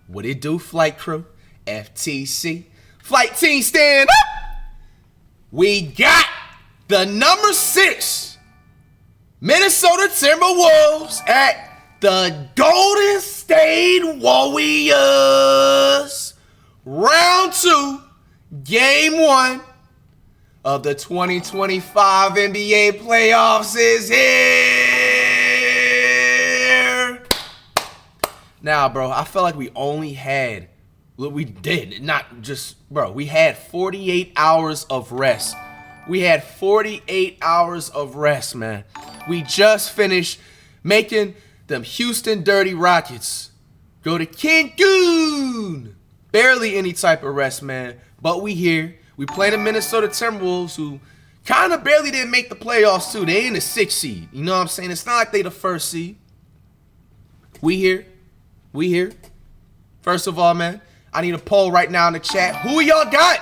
What it do, flight crew? FTC. Flight team, stand up! We got the number 6 Minnesota Timberwolves at the Golden State Warriors. Round 2, game 1 of the 2025 NBA playoffs is here. Now, bro, I felt like we only had, we did, not just, bro, we had 48 hours of rest. We had 48 hours of rest, man. We just finished making them Houston Dirty Rockets go to Cancun. Barely any type of rest, man. But we here. We play the Minnesota Timberwolves, who kind of barely didn't make the playoffs, too. They in the 6th seed. You know what I'm saying? It's not like they the 1st seed. We here. We here. First of all, man, I need a poll right now in the chat. Who y'all got?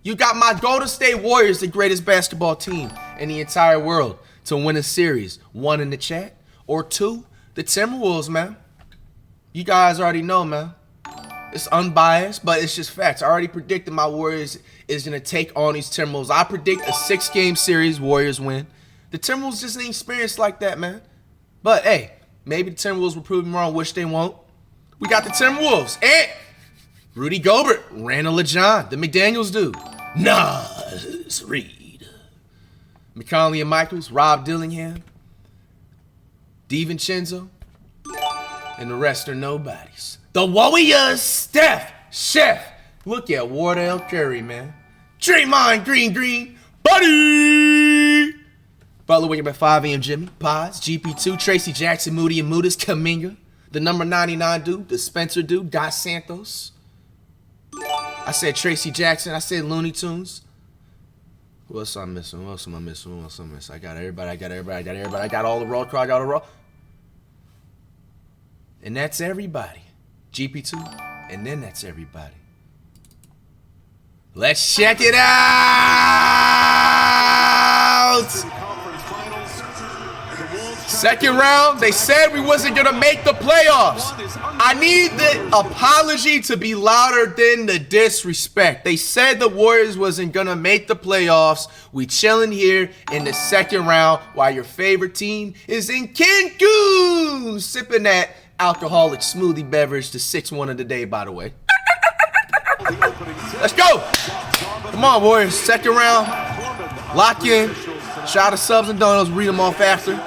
You got my Golden State Warriors, the greatest basketball team in the entire world, to win a series. 1 in the chat. Or 2, the Timberwolves, man. You guys already know, man. It's unbiased, but it's just facts. I already predicted my Warriors is going to take on these Timberwolves. I predict a 6-game series, Warriors win. The Timberwolves just ain't experienced like that, man. But, hey, maybe the Timberwolves will prove me wrong, which they won't. We got the Timberwolves and Rudy Gobert, Randall LeJohn, the McDaniels dude, Nas Reed, McConley and Michaels, Rob Dillingham, DiVincenzo, and the rest are nobodies. The Warriors, Steph, Chef. Look at Wardell Curry, man. Draymond Green, buddy. Butler waking up at 5 a.m. Jimmy, Pods, GP2, Tracy Jackson, Moody and Mudas, Kuminga, the number 99 dude, the Spencer dude, Dos Santos. I said Tracy Jackson. I said Looney Tunes. Who else am I missing? Who else am I missing? Who else am I missing? I got everybody. I got all the raw crew. I got a raw. And that's everybody. GP2. And then that's everybody. Let's check it out. Second round, they said we wasn't going to make the playoffs. I need the apology to be louder than the disrespect. They said the Warriors wasn't going to make the playoffs. We chilling here in the second round while your favorite team is in Cancun, sipping that alcoholic smoothie beverage, the 6-1 of the day, by the way. Let's go. Come on, Warriors. Second round. Lock in. Shout of subs and donuts. Read them off after.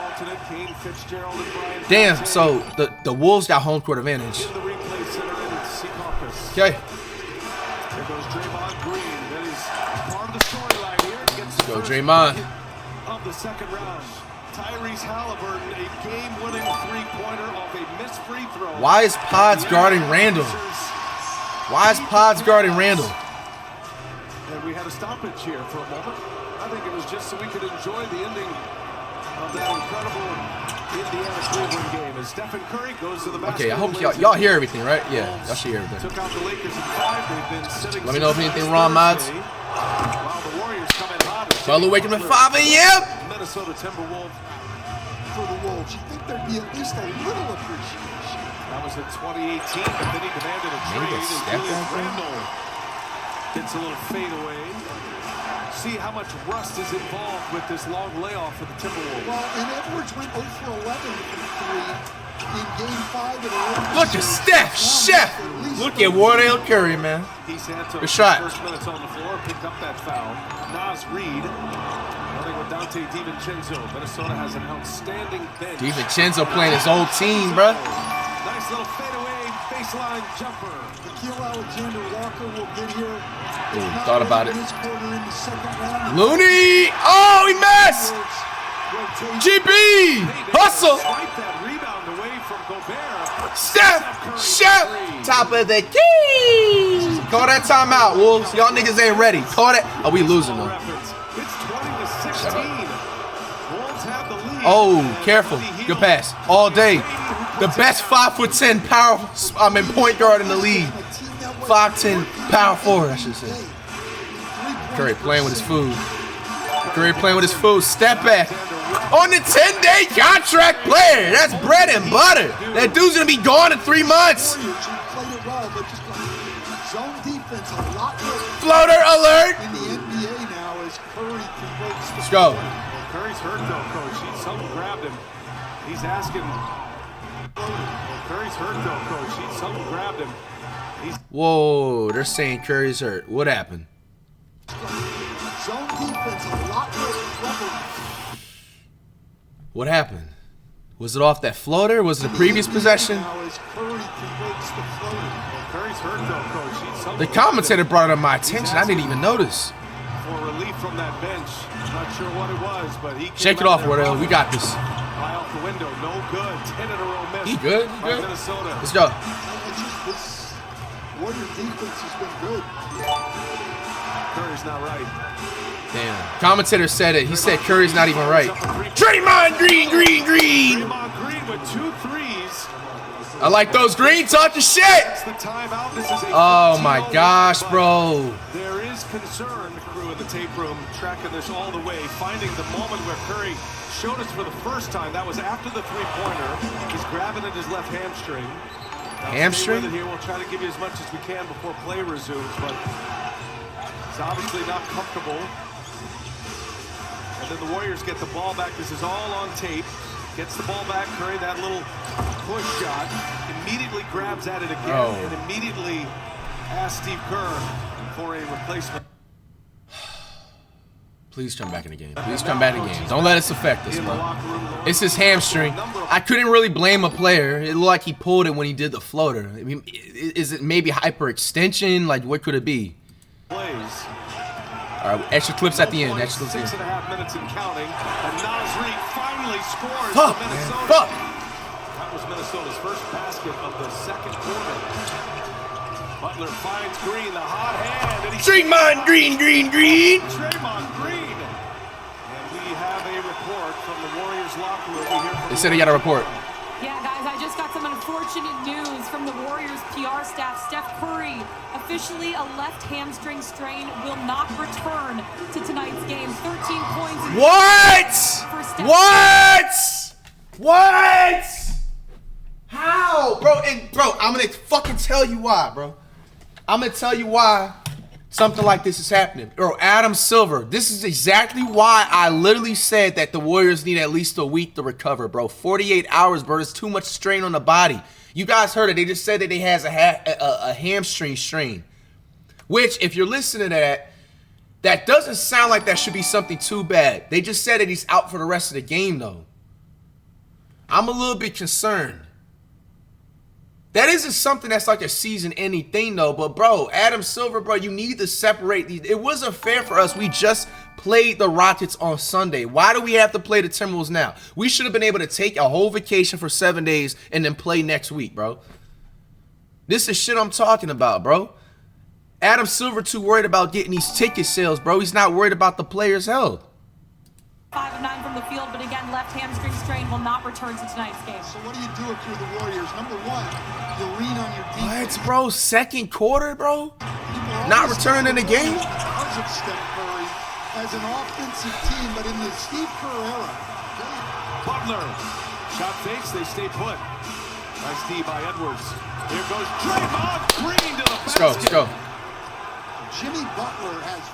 Damn, so the Wolves got home court advantage. Okay. Let's go, Draymond. Of the second round, Tyrese Halliburton, a game-winning three-pointer off a missed free throw. Why is Pods guarding Randall? Why is Pods guarding Randall? And we had a stoppage here for a moment. I think it was just so we could enjoy the ending of that incredible Indiana-Cleveland game as Stephen Curry goes to the basket. Okay, I hope y'all hear everything, right? Yeah, y'all should hear everything. Took out the Lakers in 5. They've been sitting. Let me know if anything wrong, mods. While the Warriors come in hot. Butler waking up at 5 a.m. Minnesota Timberwolves. For the Wolves, you think there'd be at least a little appreciation. That was in 2018, but then he demanded a trade. And Julius Randle gets a little fadeaway. See how much rust is involved with this long layoff for the Timberwolves. Well, and Edwards went 0 for 11 from 3 in Game 5 of the Look at Steph, Chef. Look at Wardell Curry, man. Good shot. First minutes on the floor, picked up that foul. Nas Reed, running with Dante DiVincenzo. Minnesota has an outstanding bench. DiVincenzo playing his old team, bro. Nice little fadeaway baseline jumper. Nikhil Alexander-Walker will get here. Ooh, thought about it. Round, Looney! Oh, he missed! GB! Hustle! Steph! Chef! Top of the key! Call that timeout, Wolves. Y'all niggas ain't ready. Call that. Oh, we losing though. Shut up. Oh, careful. Good pass. All day. The best 5'10" point guard in the league. 5'10" power forward, I should say. Curry playing with his food. Curry playing with his food. Step back. On the 10-day contract player. That's bread and butter. That dude's going to be gone in 3 months. played it well, but just zone defense a lot more. Floater alert! In the NBA now as Curry converts the Let's go. Curry's hurt though, coach. Someone grabbed him. He's asking. Curry's hurt though, coach. Someone grabbed him. Whoa, they're saying Curry's hurt. What happened? zone defense a lot more prevalent. What happened? Was it off that floater? Was it the previous possession? The commentator brought it to my attention. I didn't even notice. For relief from that bench. Not sure what it was, but he shake it off, Wardell. We got this. High off the window, no good. 10 in a row miss. He good? He good? Minnesota. Let's go. This Warrior defense has been good. Curry's not right. Damn. Commentator said it. He said Curry's not even right. Draymond Green, Green, Green. Draymond Green with 2 threes. I like those green talking shit. That's the timeout. This is a Oh my gosh, bro. There is concern, crew in the tape room, tracking this all the way, finding the moment where Curry showed us for the first time. That was after the three-pointer. He's grabbing at his left hamstring. Hamstring? Here, we'll try to give you as much as we can before play resumes, but he's obviously not comfortable. And then the Warriors get the ball back. This is all on tape. Gets the ball back. Curry, that little push shot. Immediately grabs at it again and immediately asks Steve Kerr for a replacement. Please come back in the game. Please come back in the game. Don't let us affect us, bro. It's his hamstring. I couldn't really blame a player. It looked like he pulled it when he did the floater. I mean, is it maybe hyperextension? Like, what could it be? Plays. All right, extra clips at the end. Extra clips. 6.5 minutes and counting. And Nasri finally scores Fuck, for man. Minnesota. Fuck. That was Minnesota's first basket of the second quarter. Butler finds Green, the hot hand. And Draymond Green, Green, Green. Draymond Green. And we have a report from the Warriors locker room. They said they got a report. Yeah, guys, I just got some unfortunate news from the Warriors PR staff. Steph Curry, officially a left hamstring strain, will not return to tonight's game. 13 points. What? What? What? How? Bro, I'm going to fucking tell you why, bro. I'm going to tell you why something like this is happening. Bro, Adam Silver, this is exactly why I literally said that the Warriors need at least a week to recover, bro. 48 hours, bro. There's too much strain on the body. You guys heard it. They just said that he has a hamstring strain. Which, if you're listening to that, that doesn't sound like that should be something too bad. They just said that he's out for the rest of the game, though. I'm a little bit concerned. That isn't something that's like a season-ending thing, though. But, bro, Adam Silver, bro, you need to separate these. It wasn't fair for us. We just played the Rockets on Sunday. Why do we have to play the Timberwolves now? We should have been able to take a whole vacation for 7 days and then play next week, bro. This is shit I'm talking about, bro. Adam Silver too worried about getting these ticket sales, bro. He's not worried about the players' health. 5 of 9 from the field, but again, left hamstring strain will not return to tonight's game. So what do you do if you're the Warriors? Number one, you lean on your defense. What, bro? Second quarter, bro? Not returning the game? Because of Steph Curry as an offensive team, but in the Steve Kerr era. Butler. Shot fakes, they stay put. Nice D by Edwards. Here goes Draymond Green to the basket. Let's go. Jimmy Butler has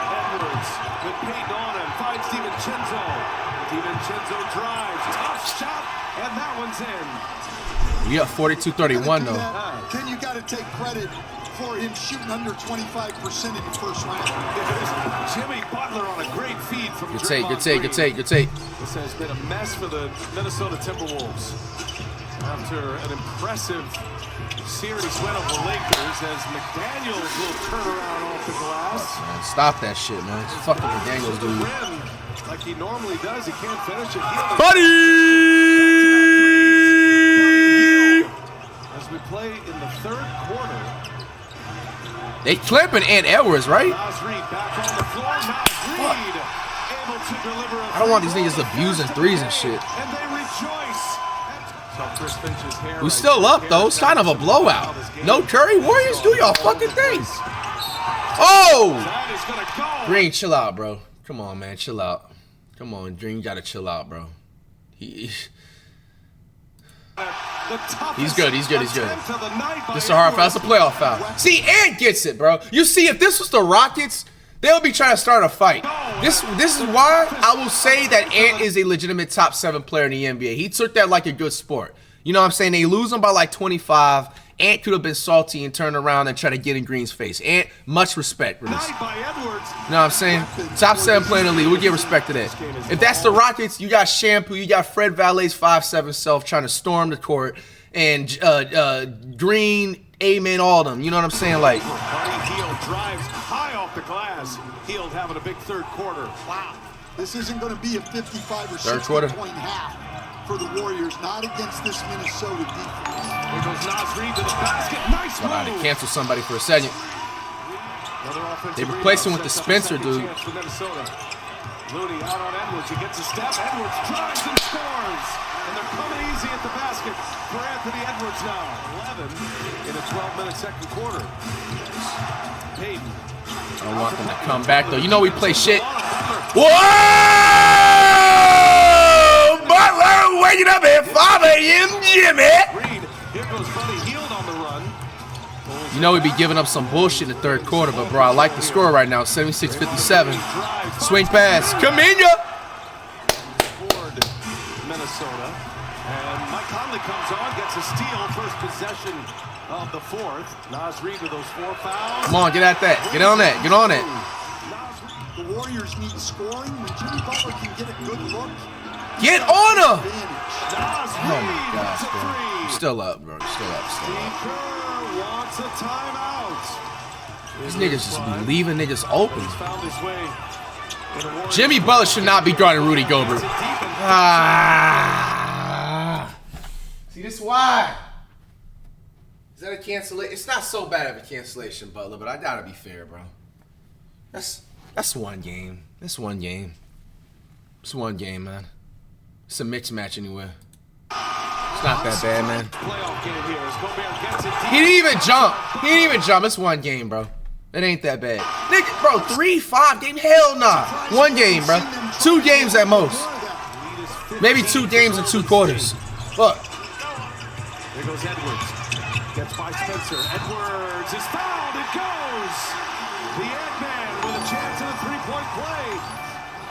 Edwards with Peyton on him. Finds DiVincenzo. DiVincenzo drives. Tough shot. And that one's in. We got 42-31, though. Then you got to take credit for him shooting under 25% in the first round. Jimmy Butler on a great feed from Good take, Draymond good take, good take, good take. This has been a mess for the Minnesota Timberwolves. After an impressive series win over the Lakers, as McDaniels will turn around off the glass. Man, stop that shit, man. It's fucking McDaniels, dude. Like he normally does, he can't finish it. Buddy! As we play in the third quarter. They clamping Ant Edwards, right? Back on the floor. Reed able to deliver a I don't want these niggas abusing threes and shit. and they rejoice. We still up, though. It's kind of a blowout. No Curry. Warriors, do y'all fucking things. Oh! Green, chill out, bro. Come on, man. Chill out. Come on, Green, you gotta chill out, bro. He's good. He's good. He's good. This is a hard foul. That's a playoff foul. See, Ant gets it, bro. You see, if this was the Rockets, they'll be trying to start a fight. This is why I will say that Ant is a legitimate top 7 player in the NBA. He took that like a good sport. You know what I'm saying? They lose him by like 25. Ant could have been salty and turned around and try to get in Green's face. Ant, much respect for this. You know what I'm saying? Top 7 player in the league. We give respect to that. If that's the Rockets, you got Shampoo, you got Fred Valet's 5'7" self trying to storm the court, and Green, Amen, all of them. You know what I'm saying? Like, Hield drives high off the glass. Hield having a big third quarter. Wow. This isn't going to be a 55 or third 60 quarter point half for the Warriors, not against this Minnesota defense. Here goes Naz Reid to the basket. Nice move. I had to cancel somebody for a second. They replaced him with the Spencer dude. Looney out on Edwards. He gets a step. Edwards drives and scores. And they're coming easy at the basket for Anthony Edwards now. 11 in a 12-minute second quarter. Payton. I don't want them to come back, though. You know we play shit. Whoa! Butler waking up at 5 a.m. Jimmy. Here goes Buddy Hield on the run. You know we'd be giving up some bullshit in the third quarter, but bro, I like the score right now. 76-57. Swing pass. Kaminga. Minnesota. And Mike Conley comes on, gets a steal. First possession of the fourth. Naz Reid with those 4 fouls. Come on, get at that. Get on that. Get on it. The Warriors need scoring. When Jimmy Butler can get a good look. Get on him. Naz Oh Reid my gosh, with a bro. three. You're still up, bro. You're still up. Still up. Kerr wants a timeout. These niggas just be leaving niggas open. He's found his way in a Warriors. Jimmy Butler should not be guarding Rudy Gobert. See, this is why. Is that a cancellation? It's not so bad of a cancellation, Butler, but I gotta be fair, bro. That's one game. That's one game. It's one game, man. It's a mixed match anyway. It's not that bad, man. Playoff game here as Gobert gets it He didn't even jump. He didn't even jump. It's one game, bro. It ain't that bad. Nigga, bro, 3-5 game? Hell nah. One game, bro. 2 games at most. Maybe 2 games in 2 quarters. Look. There goes Edwards. Gets by Spencer. Edwards is fouled. It goes. The Ant-Man with a chance at a 3-point play.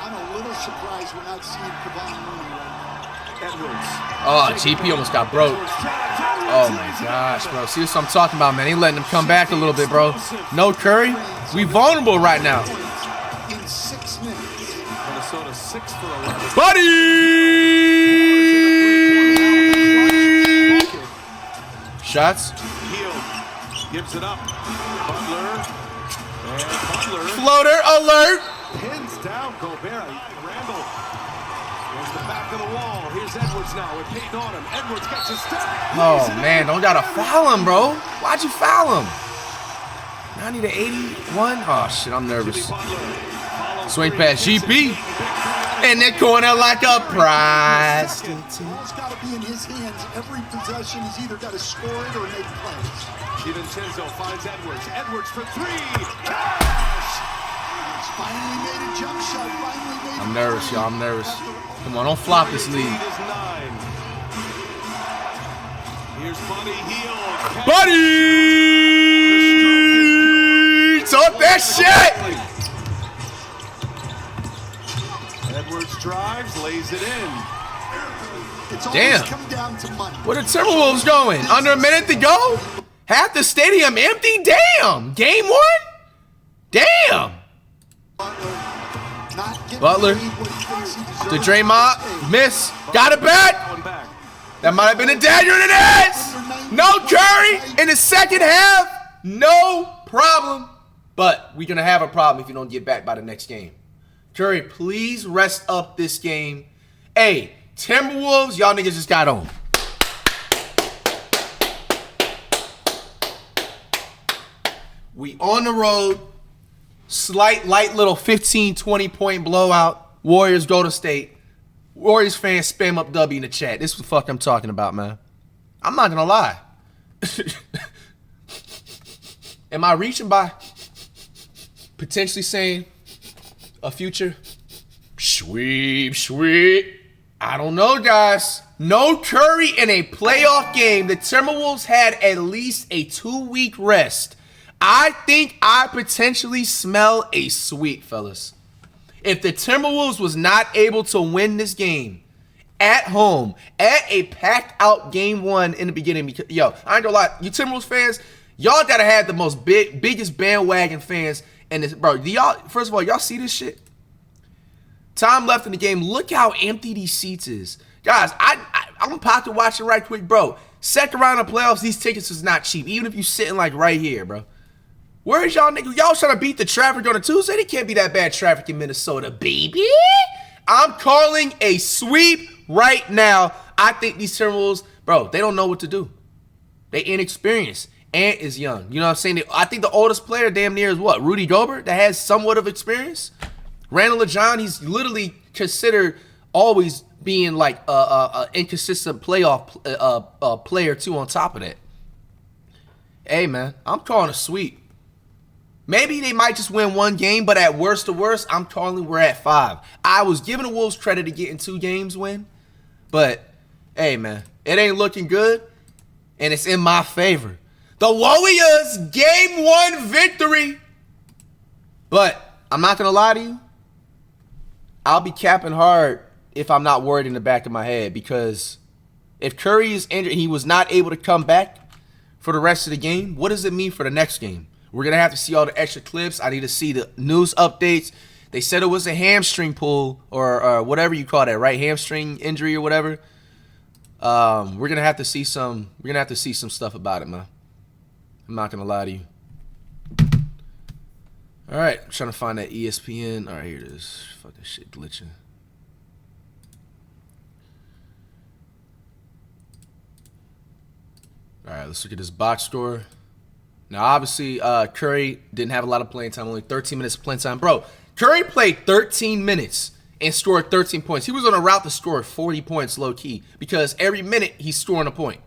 I'm a little surprised we're not seeing Kevon Looney right now. Edwards. Oh, GP almost got broke. Oh my gosh, bro. See what I'm talking about, man. They letting him come back a little bit, bro. No Curry. We vulnerable right now. In 6 minutes. Minnesota 6 for 11. Buddy! Shots. Hield gives it up. Butler. And Butler Floater alert. pins down Gobert. Randall. There's the back of the wall. Here's Edwards now with Payton on him. Edwards gets a step. Oh, man. Don't gotta foul him, bro. Why'd you foul him? 90 to 81? Oh, shit. I'm nervous. Swing pass. GP. In the corner like a prostitute. Ball's got to be in his hands. Every possession, he's either got to score it or make plays. DiVincenzo finds Edwards. Edwards for 3. Cash! He's finally made a jump shot. Finally made I'm nervous, y'all. I'm nervous. Come on, don't flop this lead. Lead is 9. Here's Buddy Hield. Buddy! Talk that shit! Edwards drives, lays it in. It's Damn. come down to money. Where the Timberwolves going? Under a minute to go? Half the stadium empty? Damn! Game 1? Damn! Butler. The Draymond. Miss. Got it back. Going back. That might have been a dagger in the ass. No Curry in the second half. No problem. But we're going to have a problem if you don't get back by the next game. Curry, please rest up this game. Hey, Timberwolves, y'all niggas just got on. We on the road. Light little 15, 20-point blowout. Warriors go to state. Warriors fans spam up W in the chat. This is what the fuck I'm talking about, man. I'm not gonna lie. Am I reaching by potentially saying a future sweep? I don't know, guys. No Curry in a playoff game. The Timberwolves had at least a 2-week rest. I think I potentially smell a sweep, fellas. If the Timberwolves was not able to win this game at home, at a packed out game 1 in the beginning, because, yo, I ain't gonna lie, you Timberwolves fans, y'all gotta have the most biggest bandwagon fans in this, bro. Do y'all, first of all, y'all see this shit? Time left in the game. Look how empty these seats is. Guys, I'm gonna pop to watch it right quick, bro. Second round of playoffs, these tickets is not cheap, even if you sitting like right here, bro. Where is y'all niggas? Y'all trying to beat the traffic on a Tuesday? They can't be that bad traffic in Minnesota, baby. I'm calling a sweep right now. I think these Timberwolves, bro, they don't know what to do. They inexperienced. Ant is young. You know what I'm saying? I think the oldest player damn near is what? Rudy Gobert, that has somewhat of experience. Randall LeJohn, he's literally considered always being like a inconsistent playoff player too on top of that. Hey, man, I'm calling a sweep. Maybe they might just win 1 game, but at worst to worst, I'm calling we're at 5. I was giving the Wolves credit to getting 2 games win, but hey, man, it ain't looking good, and it's in my favor. The Warriors, game 1 victory. But I'm not going to lie to you. I'll be capping hard if I'm not worried in the back of my head, because if Curry is injured and he was not able to come back for the rest of the game, what does it mean for the next game? We're going to have to see all the extra clips. I need to see the news updates. They said it was a hamstring pull or whatever you call that, right? Hamstring injury or whatever. We're going to have to see some stuff about it, man. I'm not going to lie to you. All right, I'm trying to find that ESPN. All right, here it is. Fuck this shit glitching. All right, let's look at this box score. Now, obviously, Curry didn't have a lot of playing time, only 13 minutes of playing time. Bro, Curry played 13 minutes and scored 13 points. He was on a route to score 40 points low-key because every minute he's scoring a point.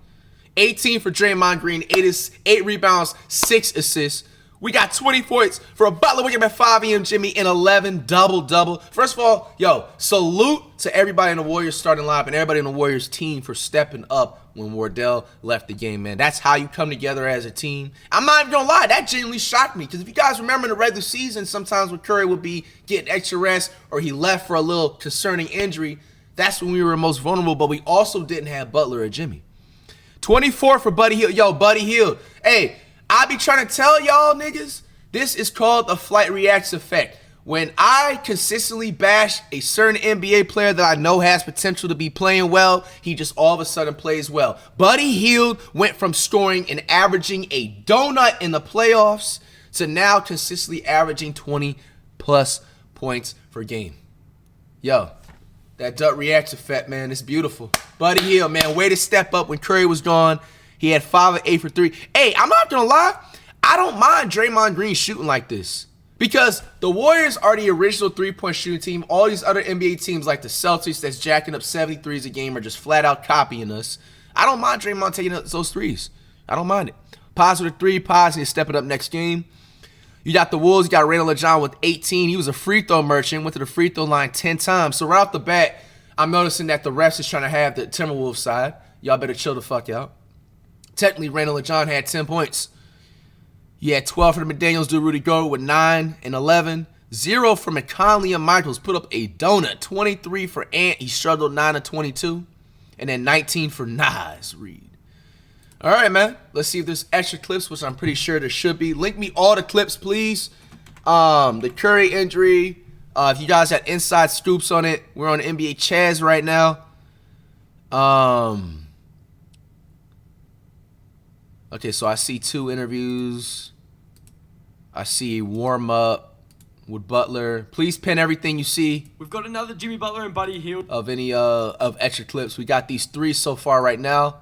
18 for Draymond Green, 8 rebounds, 6 assists. We got 20 points for Butler. We got 5 EM Jimmy and 11 double-double. First of all, yo, salute to everybody in the Warriors starting lineup and everybody in the Warriors team for stepping up when Wardell left the game, man. That's how you come together as a team. I'm not even going to lie. That genuinely shocked me because if you guys remember in the regular season, sometimes when Curry would be getting extra rest or he left for a little concerning injury, that's when we were most vulnerable, but we also didn't have Butler or Jimmy. 24 for Buddy Hield. Yo, Buddy Hield. Hey, I be trying to tell y'all niggas, this is called the FlightReacts effect. When I consistently bash a certain NBA player that I know has potential to be playing well, he just all of a sudden plays well. Buddy Hield went from scoring and averaging a donut in the playoffs to now consistently averaging 20+ points per game. Yo, that Dut Reacts effect, man, it's beautiful. Buddy Hield, man, way to step up when Curry was gone. He had 5 of 8 for 3. Hey, I'm not going to lie. I don't mind Draymond Green shooting like this. Because the Warriors are the original 3-point shooting team. All these other NBA teams like the Celtics that's jacking up 73s a game are just flat out copying us. I don't mind Draymond taking those threes. I don't mind it. Positive 3, positive, stepping up next game. You got the Wolves. You got Randall LeJohn with 18. He was a free throw merchant. Went to the free throw line 10 times. So right off the bat, I'm noticing that the refs is trying to have the Timberwolves side. Y'all better chill the fuck out. Technically, Randall LeJohn had 10 points. He had 12 for the McDaniels, Rudy Gobert with 9 and 11. 0 for McConley and Michaels. Put up a donut. 23 for Ant. He struggled 9 of 22. And then 19 for Nas Reed. All right, man. Let's see if there's extra clips, which I'm pretty sure there should be. Link me all the clips, please. The Curry injury. If you guys had inside scoops on it, we're on NBA Chaz right now. Okay, so I see 2 interviews. I see warm-up with Butler. Please pin everything you see. We've got another Jimmy Butler and Buddy Hield. Of any of extra clips. We got these 3 so far right now.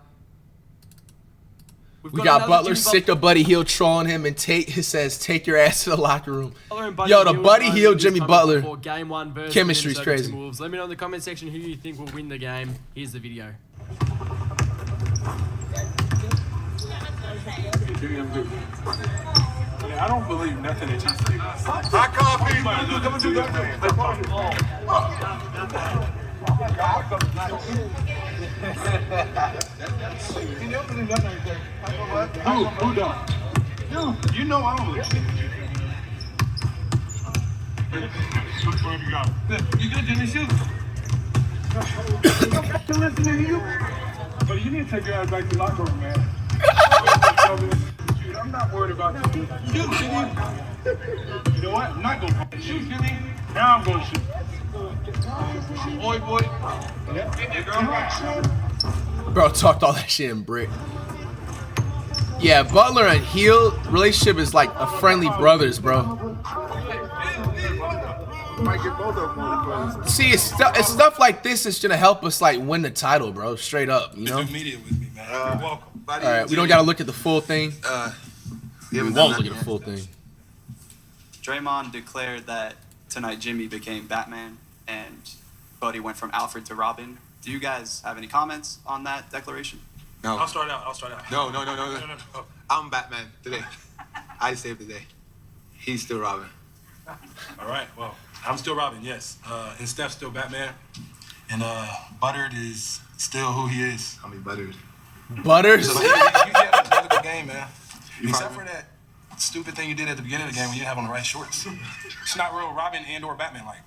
We got Butler sick of Buddy Hield trolling him and it says, take your ass to the locker room. Yo, the Buddy Hield, Jimmy Butler chemistry's crazy. Let me know in the comment section who you think will win the game. Here's the video. I don't believe nothing that you say. Hot coffee. Who don't? You know I don't listen. You good, Jimmy? Shoot. I'm listening to you. But you need to take your ass back to the locker room, man. I'm not worried about you. Shoot, Jimmy. You know what? I'm not going to shoot, Jimmy. Now I'm going to shoot. Boy. Bro talked all that shit in brick. Yeah, Butler and Hield relationship is like a friendly brothers, bro. See, it's stuff like this that's gonna help us like win the title, bro. Straight up, you know. Media with me, man. You're welcome. All right, we don't gotta look at the full thing. We won't look at the full thing. Draymond declared that tonight Jimmy became Batman and Buddy went from Alfred to Robin. Do you guys have any comments on that declaration? No. I'll start out. No. I'm Batman today. I saved the day. He's still Robin. All right. Well, I'm still Robin, yes. And Steph's still Batman. And Buttered is still who he is. I mean, Buttered. Butters? You had a really good game, man. Except for that stupid thing you did at the beginning of the game when you didn't have on the right shorts. It's not real Robin and or Batman like.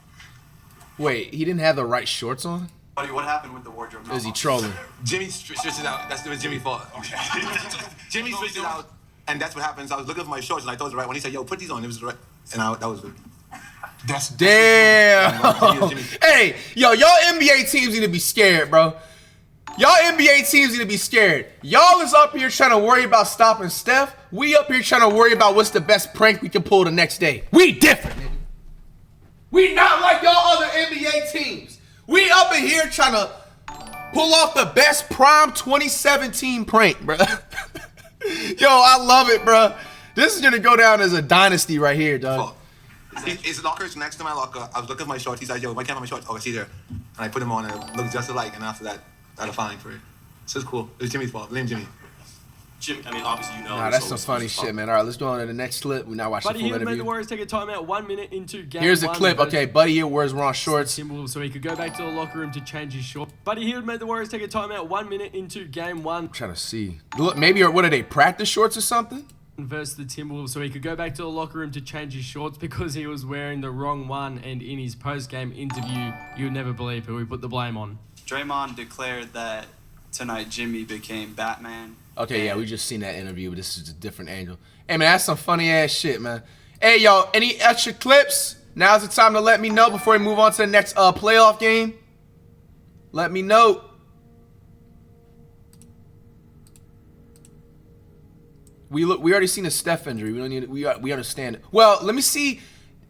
Wait, he didn't have the right shorts on? Buddy, what happened with the wardrobe? Is he trolling? Jimmy stretches it out. That's Jimmy's fault. Okay. Jimmy stretches it out, and that's what happens. I was looking for my shorts, and I thought it was the right one. He said, "Yo, put these on." It was the right, and that was good. Damn. Hey, yo, y'all NBA teams need to be scared, bro. Y'all NBA teams need to be scared. Y'all is up here trying to worry about stopping Steph. We up here trying to worry about what's the best prank we can pull the next day. We different, nigga. We not like y'all other NBA teams. We up in here trying to pull off the best prime 2017 prank, bro. Yo, I love it, bro. This is gonna go down as a dynasty right here, dog. His locker's next to my locker. I was looking at my shorts. He said, "Yo, why can't I have my shorts?" Oh, I see there. And I put them on, and it looked just alike. And after that, I had a fine for it. So it's cool. It was Jimmy's fault. Blame Jimmy. Jim, I mean, obviously you know. Nah, that's some funny shit, man. All right, let's go on to the next clip. We're not watching the Buddy full Hield made the interview. Warriors take a timeout 1 minute into game Here's the one clip. versus Okay, Buddy Hield wears wrong shorts. Timberwolves, so he could go back to the locker room to change his shorts. Buddy Hield made the Warriors take a timeout 1 minute into game one I'm trying to see. Look, maybe, or what are they, practice shorts or something? versus the Timberwolves, so he could go back to the locker room to change his shorts because he was wearing the wrong one. And in his post-game interview, you would never believe who he put the blame on. Draymond declared that tonight Jimmy became Batman. Okay, yeah, we just seen that interview, but this is a different angle. Hey, man, that's some funny ass shit, man. Hey, yo, any extra clips? Now's the time to let me know before we move on to the next playoff game. Let me know. We already seen a Steph injury. We don't need. We understand it. Well, let me see.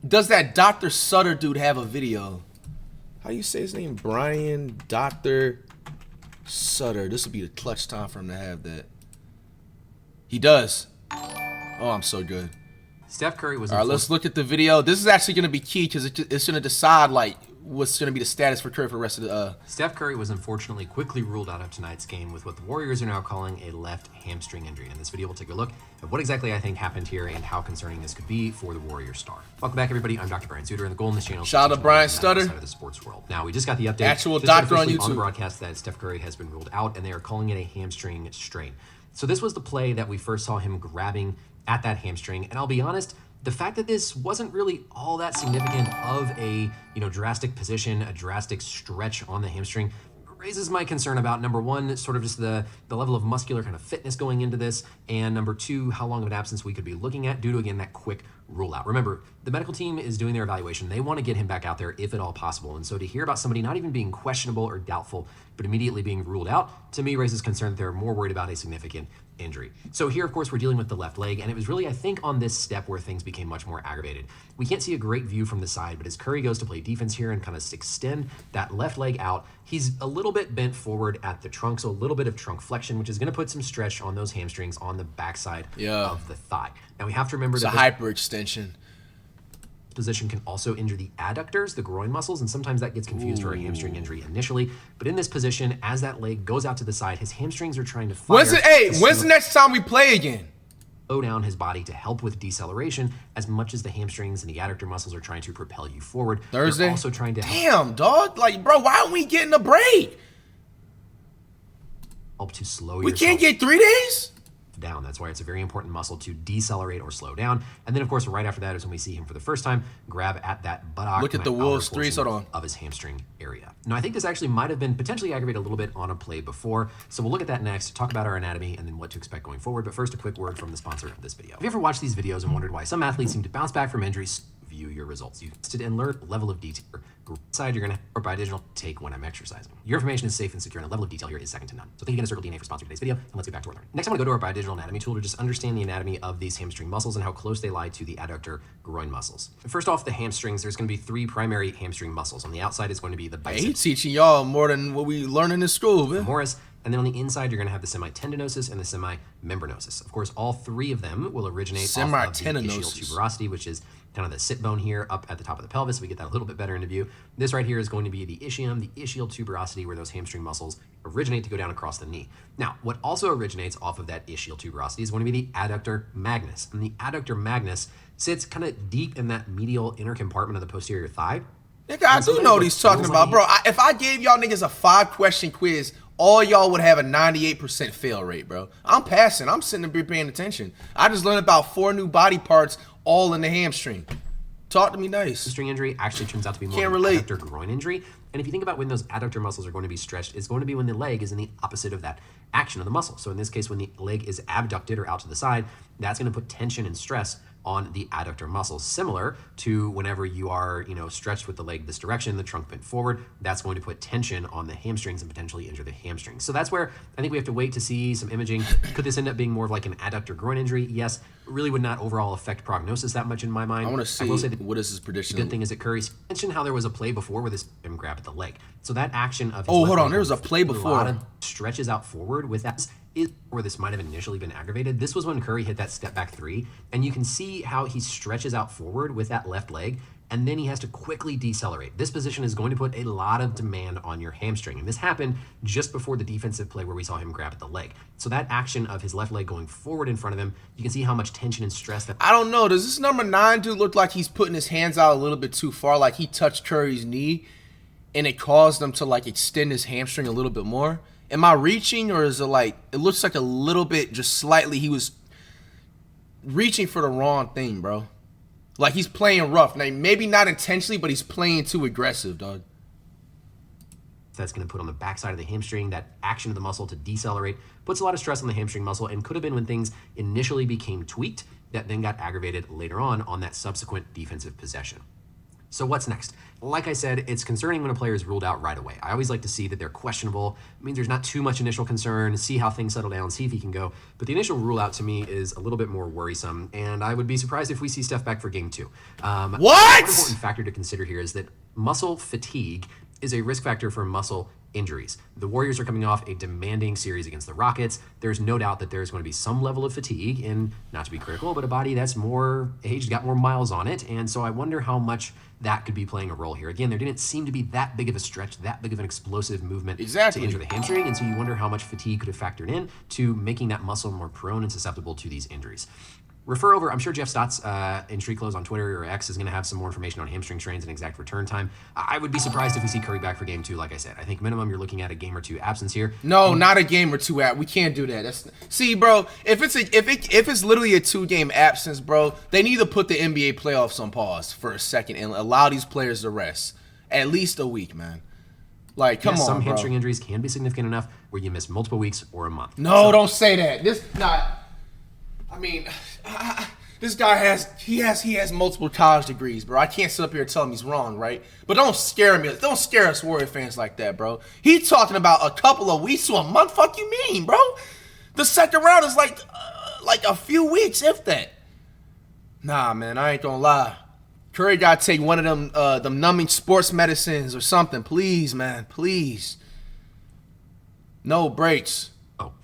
Does that Dr. Sutter dude have a video? How you say his name? Brian Dr. Sutter. This would be the clutch time for him to have that. He does. Oh, I'm so good. Steph Curry was. All right, let's look at the video. This is actually going to be key because it's going to decide like what's going to be the status for Curry for the rest of the. Steph Curry was unfortunately quickly ruled out of tonight's game with what the Warriors are now calling a left hamstring injury. In this video, we'll take a look at what exactly I think happened here and how concerning this could be for the Warriors star. Welcome back, everybody. I'm Dr. Brian Suter, and the goal in this channel. Shout out to Brian Sutter. Of the sports world. Now we just got the update. Actual just doctor on officially YouTube. On the broadcast that Steph Curry has been ruled out, and they are calling it a hamstring strain. So this was the play that we first saw him grabbing at that hamstring, and I'll be honest. The fact that this wasn't really all that significant of a, drastic position, a drastic stretch on the hamstring raises my concern about, number one, sort of just the level of muscular kind of fitness going into this, and number two, how long of an absence we could be looking at due to, again, that quick rule out. Remember, the medical team is doing their evaluation. They want to get him back out there if at all possible. And so to hear about somebody not even being questionable or doubtful, but immediately being ruled out, to me raises concern that they're more worried about a significant injury. So here, of course, we're dealing with the left leg, and it was really, I think, on this step where things became much more aggravated. We can't see a great view from the side, but as Curry goes to play defense here and kind of extend that left leg out, he's a little bit bent forward at the trunk, so a little bit of trunk flexion, which is going to put some stretch on those hamstrings on the backside of the thigh. Now, we have to remember it's that a hyperextension. Position can also injure the adductors, the groin muscles, and sometimes that gets confused for a hamstring injury initially. But in this position, as that leg goes out to the side, his hamstrings are trying to fire. When's the next time we play again? slow down his body to help with deceleration as much as the hamstrings and the adductor muscles are trying to propel you forward. Thursday? They're also trying to Damn, dog. Like, bro, why aren't we getting a break? help to slow We yourself can't get 3 days? down. That's why it's a very important muscle to decelerate or slow down. And then, of course, right after that is when we see him for the first time grab at that buttock. Look at the Wolves 3, hold on. Of his hamstring area. Now, I think this actually might have been potentially aggravated a little bit on a play before. So we'll look at that next, talk about our anatomy, and then what to expect going forward. But first, a quick word from the sponsor of this video. Have you ever watched these videos and wondered why some athletes seem to bounce back from injuries? View your results. You tested and learned level of detail. Side, you're going to have a bidigital take when I'm exercising. Your information is safe and secure, and the level of detail here is second to none. So thank you again to Circle DNA for sponsoring today's video, and let's get back to our learning. Next, I'm going to go to our bidigital anatomy tool to just understand the anatomy of these hamstring muscles and how close they lie to the adductor groin muscles. First off, the hamstrings, there's going to be 3 primary hamstring muscles. On the outside is going to be the biceps. Hey, he's teaching y'all more than what we learn in school, man. Femoris, and then on the inside, you're going to have the semitendinosus and the semimembranosus. Of course, all 3 of them will originate off of the ischial tuberosity, which is kind of the sit bone here up at the top of the pelvis. We get that a little bit better into view. This right here is going to be the ischium, the ischial tuberosity, where those hamstring muscles originate to go down across the knee. Now, what also originates off of that ischial tuberosity is going to be the adductor magnus. And the adductor magnus sits kind of deep in that medial inner compartment of the posterior thigh. Nigga, I do know what he's talking about, bro. If I gave y'all niggas a 5-question quiz, all y'all would have a 98% fail rate, bro. I'm passing. I'm sitting there paying attention. I just learned about 4 new body parts all in the hamstring. Talk to me nice. Hamstring injury actually turns out to be more of an adductor groin injury. And if you think about when those adductor muscles are going to be stretched, it's going to be when the leg is in the opposite of that action of the muscle. So in this case, when the leg is abducted or out to the side, that's going to put tension and stress on the adductor muscles, similar to whenever you are, stretched with the leg this direction, the trunk bent forward, that's going to put tension on the hamstrings and potentially injure the hamstrings. So that's where I think we have to wait to see some imaging. Could this end up being more of like an adductor groin injury? Yes. Really would not overall affect prognosis that much in my mind. I want to see what is his prediction. The good thing is that Curry mentioned how there was a play before where this him grab at the leg. So that action of his hold on, there was a play before. Stretches out forward with that is where this might have initially been aggravated. This was when Curry hit that step back 3, and you can see how he stretches out forward with that left leg, and then he has to quickly decelerate. This position is going to put a lot of demand on your hamstring, and this happened just before the defensive play where we saw him grab at the leg. So that action of his left leg going forward in front of him, you can see how much tension and stress that... I don't know. Does this number 9 dude look like he's putting his hands out a little bit too far, like he touched Curry's knee, and it caused him to like extend his hamstring a little bit more? Am I reaching, or is it like, it looks like a little bit, just slightly, he was reaching for the wrong thing, bro. Like he's playing rough. Now, maybe not intentionally, but he's playing too aggressive, dog. That's going to put on the backside of the hamstring, that action of the muscle to decelerate, puts a lot of stress on the hamstring muscle, and could have been when things initially became tweaked that then got aggravated later on that subsequent defensive possession. So what's next? Like I said, it's concerning when a player is ruled out right away. I always like to see that they're questionable. It means there's not too much initial concern, see how things settle down, see if he can go. But the initial rule out to me is a little bit more worrisome, and I would be surprised if we see Steph back for game 2. What? One important factor to consider here is that muscle fatigue is a risk factor for muscle injuries. The Warriors are coming off a demanding series against the Rockets. There's no doubt that there's going to be some level of fatigue, and not to be critical, but a body that's more aged, got more miles on it, and so I wonder how much that could be playing a role here. Again, there didn't seem to be that big of a stretch, that big of an explosive movement to injure the hamstring, and so you wonder how much fatigue could have factored in to making that muscle more prone and susceptible to these injuries. Refer over, I'm sure Jeff Stotts in Street Clothes on Twitter or X is going to have some more information on hamstring strains and exact return time. I would be surprised if we see Curry back for game 2, like I said. I think minimum you're looking at a game or 2 absence here. No, not a game or 2 we can't do that. See, bro, if it's literally a 2-game absence, bro, they need to put the NBA playoffs on pause for a second and allow these players to rest. At least a week, man. Like, come on, some bro. hamstring injuries can be significant enough where you miss multiple weeks or a month. No, don't say that. This guy has multiple college degrees, bro. I can't sit up here and tell him he's wrong, right? But don't scare me. Don't scare us Warrior fans like that, bro. He's talking about a couple of weeks to a month. Fuck you mean, bro? The second round is like a few weeks, if that. Nah, man, I ain't gonna lie. Curry gotta take one of them numbing sports medicines or something. Please, man, please. No breaks.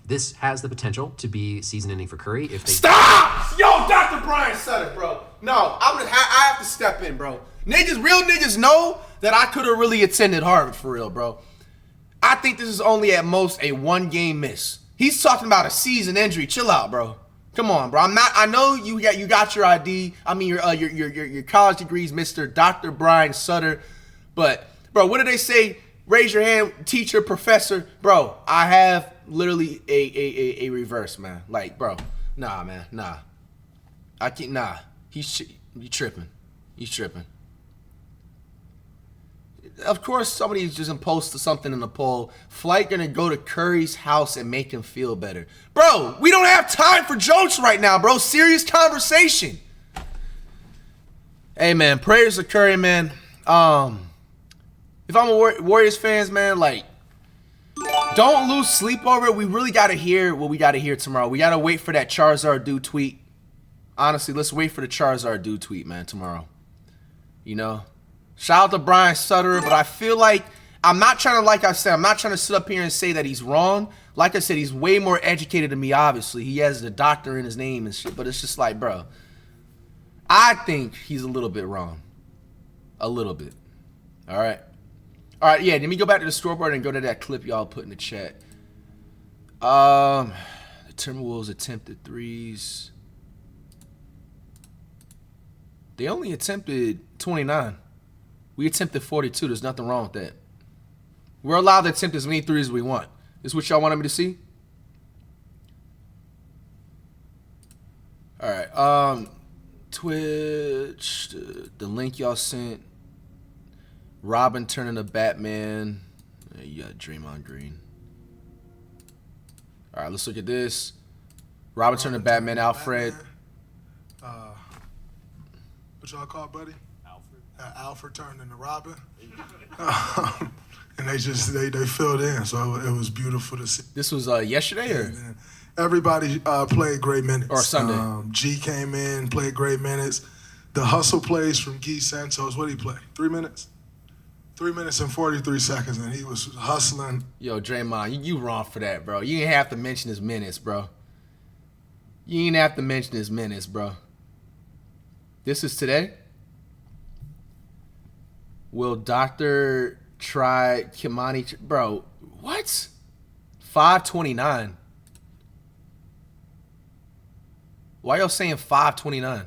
This has the potential to be season-ending for Curry if they... Stop! Yo, Dr. Brian said it, bro. No, I have to step in, bro. Real niggas know that I could have really attended Harvard for real, bro. I think this is only at most a 1-game miss. He's talking about a season injury. Chill out, bro. Come on, bro. I know you got your ID. I mean your college degrees, Mr. Dr. Brian Sutter. But bro, what do they say? Raise your hand, teacher, professor. Bro, I have literally a reverse, man. Like, bro, nah, man, nah. I can't. Nah, you tripping. He's tripping. Of course, somebody's just posted something in the poll. Flight gonna go to Curry's house and make him feel better. Bro, we don't have time for jokes right now, bro. Serious conversation. Hey, man, prayers to Curry, man. If I'm a Warriors fans, man, like, don't lose sleep over it. We really gotta hear what we gotta hear tomorrow. We gotta wait for that Charizard dude tweet. Honestly, let's wait for the Charizard dude tweet, man, tomorrow. You know? Shout out to Brian Sutter, but I feel like I'm not trying to, like I said, I'm not trying to sit up here and say that he's wrong. Like I said, he's way more educated than me, obviously. He has the doctor in his name and shit, but it's just like, bro, I think he's a little bit wrong. A little bit. All right. All right, yeah, let me go back to the scoreboard and go to that clip y'all put in the chat. The Timberwolves attempted threes. They only attempted 29. We attempted 42. There's nothing wrong with that. We're allowed to attempt as many threes as we want. This is what y'all wanted me to see? All right. Twitch, the link y'all sent. Robin turning to Batman. You got Draymond Green. All right, let's look at this. Robin turning to Batman. Alfred. What y'all call buddy? Alfred turned into Robin. And they filled in, so it was beautiful to see. This was yesterday, or? Everybody played great minutes. Or Sunday. G came in, played great minutes. The hustle plays from Guy Santos. What did he play? 3 minutes? 3 minutes and 43 seconds, and he was hustling. Yo, Draymond, you wrong for that, bro. You didn't have to mention his minutes, bro. You didn't have to mention his minutes, bro. This is today? Will Dr. try Kimani? Bro, what? 529. Why y'all saying 529?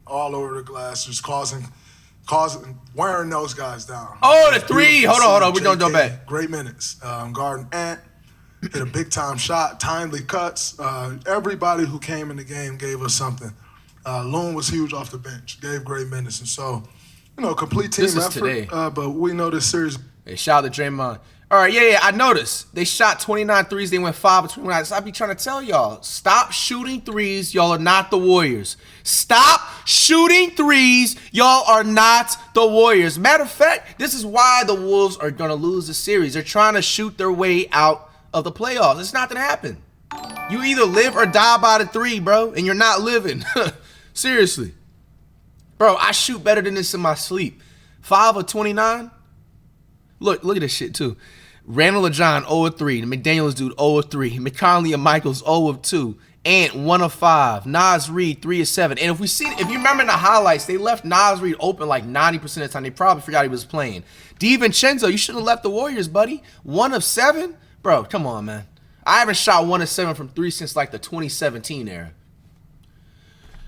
All over the glass, just causing, wearing those guys down. Oh, the three. Hold on. We're going to go back. Great minutes. Guarding Ant. Hit a big-time shot. Timely cuts. Everybody who came in the game gave us something. Loon was huge off the bench. Gave great minutes. And so, complete team effort. Today. But we know this series. Hey, shout out to Draymond. All right, yeah, I noticed. They shot 29 threes. They went 5 of 29. So I be trying to tell y'all, stop shooting threes. Y'all are not the Warriors. Stop shooting threes. Y'all are not the Warriors. Matter of fact, this is why the Wolves are going to lose the series. They're trying to shoot their way out of the playoffs. It's not going to happen. You either live or die by the three, bro, and you're not living. Seriously. Bro, I shoot better than this in my sleep. 5 of 29. Look at this shit, too. Randall LeJohn, 0 of 3. The McDaniels dude, 0 of 3. McConley and Michaels, 0 of 2. Ant, 1 of 5. Nas Reed, 3 of 7. And if you remember in the highlights, they left Nas Reed open like 90% of the time. They probably forgot he was playing. DiVincenzo, you shouldn't have left the Warriors, buddy. 1 of 7? Bro, come on, man. I haven't shot 1 of 7 from 3 since like the 2017 era.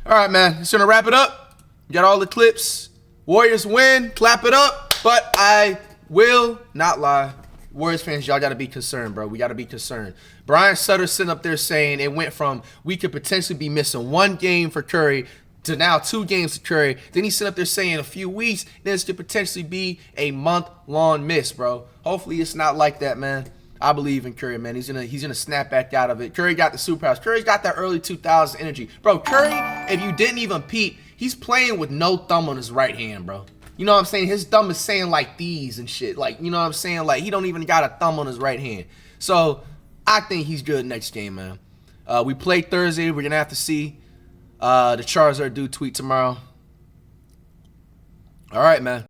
All right, man. Just going to wrap it up. You got all the clips. Warriors win. Clap it up. But I will not lie. Warriors fans, y'all got to be concerned, bro. We got to be concerned. Brian Sutter sitting up there saying it went from we could potentially be missing 1 game for Curry to now 2 games for Curry. Then he's sitting up there saying in a few weeks this could potentially be a month-long miss, bro. Hopefully it's not like that, man. I believe in Curry, man. He's gonna snap back out of it. Curry got the superpowers. Curry's got that early 2000s energy. Bro, Curry, if you didn't even peep, he's playing with no thumb on his right hand, bro. You know what I'm saying? His thumb is saying like these and shit. Like, you know what I'm saying? Like, he don't even got a thumb on his right hand. So, I think he's good next game, man. We play Thursday. We're going to have to see the Charizard dude tweet tomorrow. All right, man.